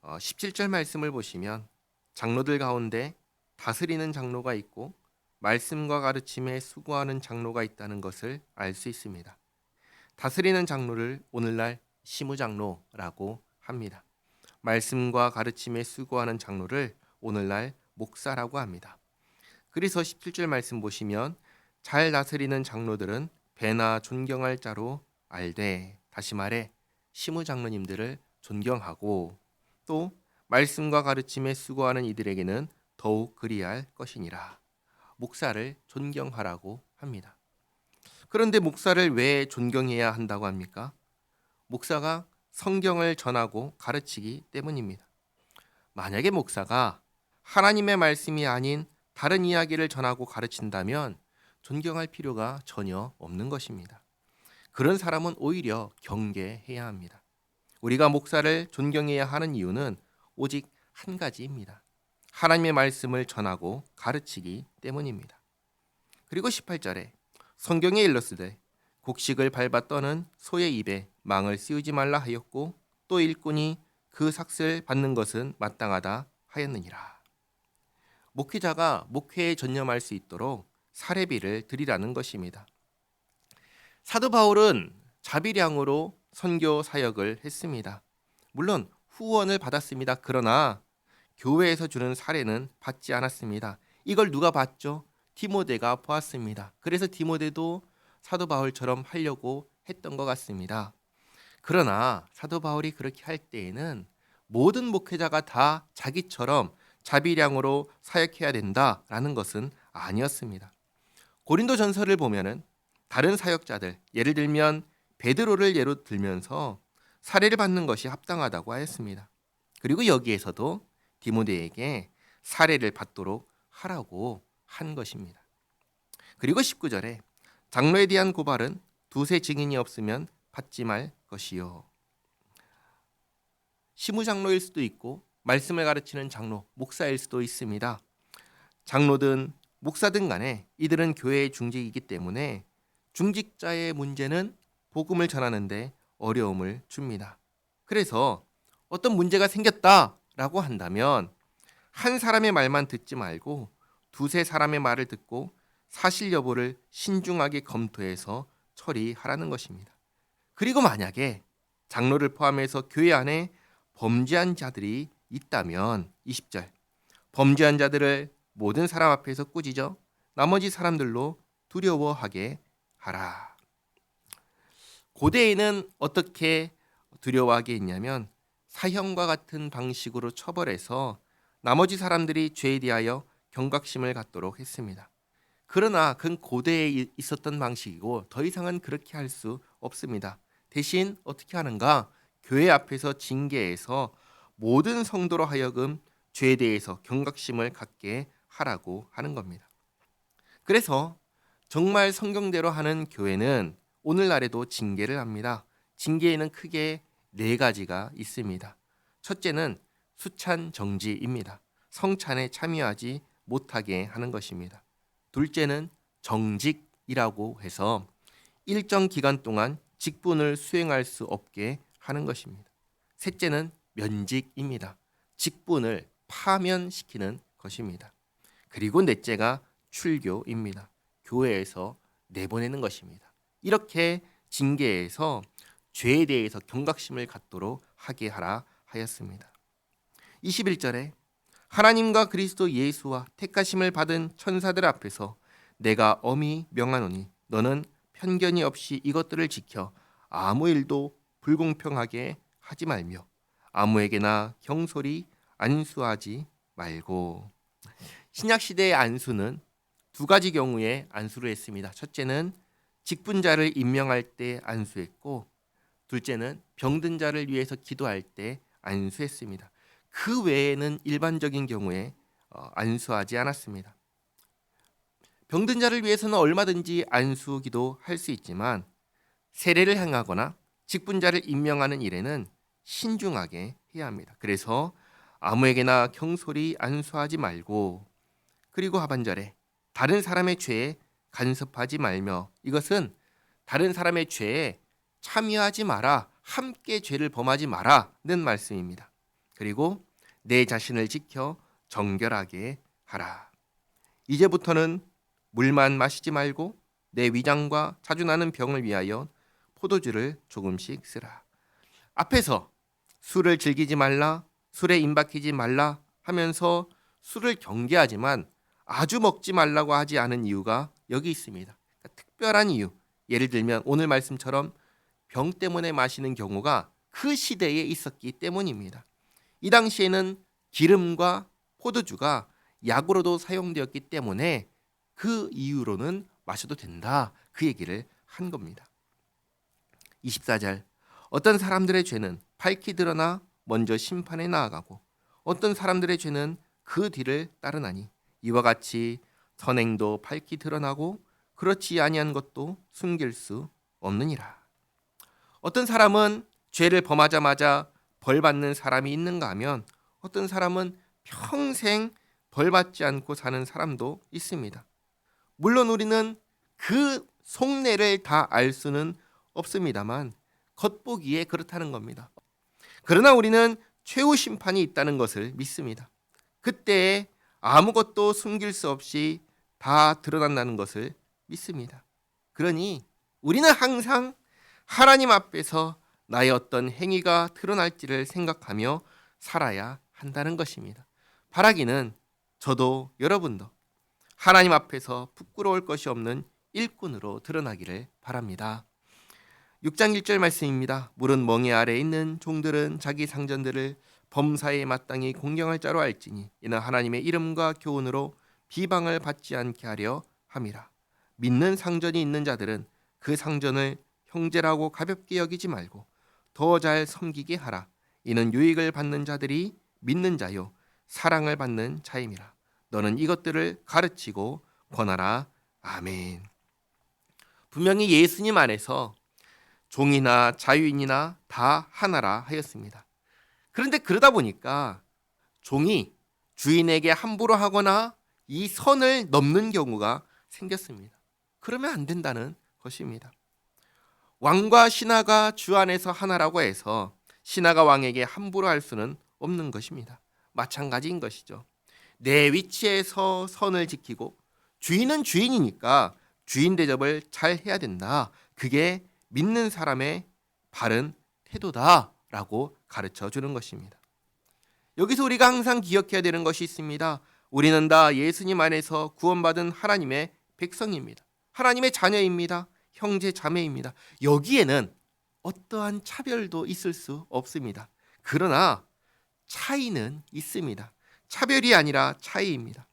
17절 말씀을 보시면 장로들 가운데 다스리는 장로가 있고 말씀과 가르침에 수고하는 장로가 있다는 것을 알 수 있습니다. 다스리는 장로를 오늘날 시무장로라고 합니다. 말씀과 가르침에 수고하는 장로를 오늘날 목사라고 합니다. 그래서 17절 말씀 보시면 잘 다스리는 장로들은 배나 존경할 자로 알되, 다시 말해 시무장로님들을 존경하고 또 말씀과 가르침에 수고하는 이들에게는 더욱 그리할 것이니라. 목사를 존경하라고 합니다. 그런데 목사를 왜 존경해야 한다고 합니까? 목사가 성경을 전하고 가르치기 때문입니다. 만약에 목사가 하나님의 말씀이 아닌 다른 이야기를 전하고 가르친다면 존경할 필요가 전혀 없는 것입니다. 그런 사람은 오히려 경계해야 합니다. 우리가 목사를 존경해야 하는 이유는 오직 한 가지입니다. 하나님의 말씀을 전하고 가르치기 때문입니다. 그리고 18절에 성경에 일렀으되 곡식을 밟아 떠는 소의 입에 망을 씌우지 말라 하였고 또 일꾼이 그 삭슬 받는 것은 마땅하다 하였느니라. 목회자가 목회에 전념할 수 있도록 사례비를 드리라는 것입니다. 사도 바울은 자비량으로 선교 사역을 했습니다. 물론 후원을 받았습니다. 그러나 교회에서 주는 사례는 받지 않았습니다. 이걸 누가 봤죠? 디모데가 보았습니다. 그래서 디모데도 사도 바울처럼 하려고 했던 것 같습니다. 그러나 사도 바울이 그렇게 할 때에는 모든 목회자가 다 자기처럼 자비량으로 사역해야 된다라는 것은 아니었습니다. 고린도 전서를 보면은 다른 사역자들, 예를 들면 베드로를 예로 들면서 사례를 받는 것이 합당하다고 하였습니다. 그리고 여기에서도 디모데에게 사례를 받도록 하라고 한 것입니다. 그리고 19절에 장로에 대한 고발은 두세 증인이 없으면 받지 말 것이요. 시무장로일 수도 있고 말씀을 가르치는 장로, 목사일 수도 있습니다. 장로든 목사든 간에 이들은 교회의 중직이기 때문에 중직자의 문제는 복음을 전하는데 어려움을 줍니다. 그래서 어떤 문제가 생겼다라고 한다면 한 사람의 말만 듣지 말고 두세 사람의 말을 듣고 사실 여부를 신중하게 검토해서 처리하라는 것입니다. 그리고 만약에 장로를 포함해서 교회 안에 범죄한 자들이 있다면 20절 범죄한 자들을 모든 사람 앞에서 꾸짖어 나머지 사람들로 두려워하게 하라. 고대에는 어떻게 두려워하게 했냐면 사형과 같은 방식으로 처벌해서 나머지 사람들이 죄에 대하여 경각심을 갖도록 했습니다. 그러나 그건 고대에 있었던 방식이고 더 이상은 그렇게 할 수 없습니다. 대신 어떻게 하는가? 교회 앞에서 징계해서 모든 성도로 하여금 죄에 대해서 경각심을 갖게 하라고 하는 겁니다. 그래서 정말 성경대로 하는 교회는 오늘날에도 징계를 합니다. 징계에는 크게 네 가지가 있습니다. 첫째는 수찬 정지입니다. 성찬에 참여하지 못하게 하는 것입니다. 둘째는 정직이라고 해서 일정 기간 동안 직분을 수행할 수 없게 하는 것입니다. 셋째는 면직입니다. 직분을 파면시키는 것입니다. 그리고 넷째가 출교입니다. 교회에서 내보내는 것입니다. 이렇게 징계해서 죄에 대해서 경각심을 갖도록 하게 하라 하였습니다. 21절에 하나님과 그리스도 예수와 택하심을 받은 천사들 앞에서 내가 엄히 명하노니 너는 편견이 없이 이것들을 지켜 아무 일도 불공평하게 하지 말며 아무에게나 경솔히 안수하지 말고. 신약 시대의 안수는 두 가지 경우에 안수를 했습니다. 첫째는 직분자를 임명할 때 안수했고 둘째는 병든 자를 위해서 기도할 때 안수했습니다. 그 외에는 일반적인 경우에 안수하지 않았습니다. 병든 자를 위해서는 얼마든지 안수 기도할 수 있지만 세례를 행하거나 직분자를 임명하는 일에는 신중하게 해야 합니다. 그래서 아무에게나 경솔히 안수하지 말고, 그리고 하반절에 다른 사람의 죄에 간섭하지 말며, 이것은 다른 사람의 죄에 참여하지 마라, 함께 죄를 범하지 마라는 말씀입니다. 그리고 내 자신을 지켜 정결하게 하라. 이제부터는 물만 마시지 말고 내 위장과 자주 나는 병을 위하여 포도주를 조금씩 쓰라. 앞에서 술을 즐기지 말라, 술에 임박히지 말라 하면서 술을 경계하지만 아주 먹지 말라고 하지 않은 이유가 여기 있습니다. 그러니까 특별한 이유. 예를 들면 오늘 말씀처럼 병 때문에 마시는 경우가 그 시대에 있었기 때문입니다. 이 당시에는 기름과 포도주가 약으로도 사용되었기 때문에 그 이유로는 마셔도 된다. 그 얘기를 한 겁니다. 24절. 어떤 사람들의 죄는 밝히 드러나 먼저 심판에 나아가고 어떤 사람들의 죄는 그 뒤를 따르나니 이와 같이 선행도 밝히 드러나고 그렇지 아니한 것도 숨길 수 없느니라. 어떤 사람은 죄를 범하자마자 벌 받는 사람이 있는가 하면 어떤 사람은 평생 벌 받지 않고 사는 사람도 있습니다. 물론 우리는 그 속내를 다 알 수는 없습니다만 겉보기에 그렇다는 겁니다. 그러나 우리는 최후 심판이 있다는 것을 믿습니다. 그때 아무것도 숨길 수 없이 다 드러난다는 것을 믿습니다. 그러니 우리는 항상 하나님 앞에서 나의 어떤 행위가 드러날지를 생각하며 살아야 한다는 것입니다. 바라기는 저도 여러분도 하나님 앞에서 부끄러울 것이 없는 일꾼으로 드러나기를 바랍니다. 6장 1절 말씀입니다. 물은 멍에 아래에 있는 종들은 자기 상전들을 범사에 마땅히 공경할 자로 알지니 이는 하나님의 이름과 교훈으로 비방을 받지 않게 하려 함이라. 믿는 상전이 있는 자들은 그 상전을 형제라고 가볍게 여기지 말고 더 잘 섬기게 하라. 이는 유익을 받는 자들이 믿는 자요 사랑을 받는 자임이라. 너는 이것들을 가르치고 권하라. 아멘. 분명히 예수님 안에서 종이나 자유인이나 다 하나라 하였습니다. 그런데 그러다 보니까 종이 주인에게 함부로 하거나 이 선을 넘는 경우가 생겼습니다. 그러면 안 된다는 것입니다. 왕과 신하가 주 안에서 하나라고 해서 신하가 왕에게 함부로 할 수는 없는 것입니다. 마찬가지인 것이죠. 내 위치에서 선을 지키고 주인은 주인이니까 주인 대접을 잘 해야 된다. 그게 믿는 사람의 바른 태도다라고 가르쳐 주는 것입니다. 여기서 우리가 항상 기억해야 되는 것이 있습니다. 우리는 다 예수님 안에서 구원받은 하나님의 백성입니다. 하나님의 자녀입니다. 형제 자매입니다. 여기에는 어떠한 차별도 있을 수 없습니다. 그러나 차이는 있습니다. 차별이 아니라 차이입니다.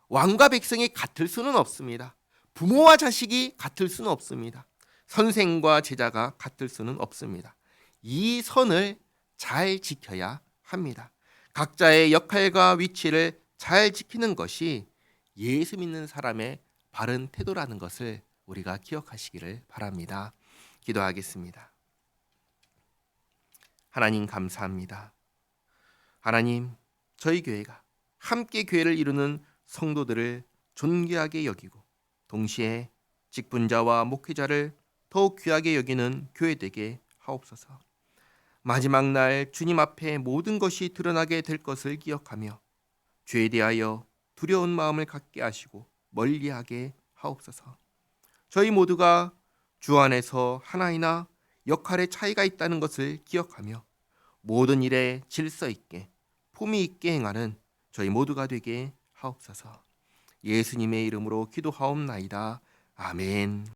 왕과 백성이 같을 수는 없습니다. 부모와 자식이 같을 수는 없습니다. 선생과 제자가 같을 수는 없습니다. 이 선을 잘 지켜야 합니다. 각자의 역할과 위치를 잘 지키는 것이 예수 믿는 사람의 바른 태도라는 것을 우리가 기억하시기를 바랍니다. 기도하겠습니다. 하나님 감사합니다. 하나님, 저희 교회가 함께 교회를 이루는 성도들을 존귀하게 여기고 동시에 직분자와 목회자를 더욱 귀하게 여기는 교회 되게 하옵소서. 마지막 날 주님 앞에 모든 것이 드러나게 될 것을 기억하며 죄에 대하여 두려운 마음을 갖게 하시고 멀리하게 하옵소서. 저희 모두가 주 안에서 하나이나 역할의 차이가 있다는 것을 기억하며 모든 일에 질서 있게 품위 있게 행하는 저희 모두가 되게 하옵소서. 예수님의 이름으로 기도하옵나이다. 아멘.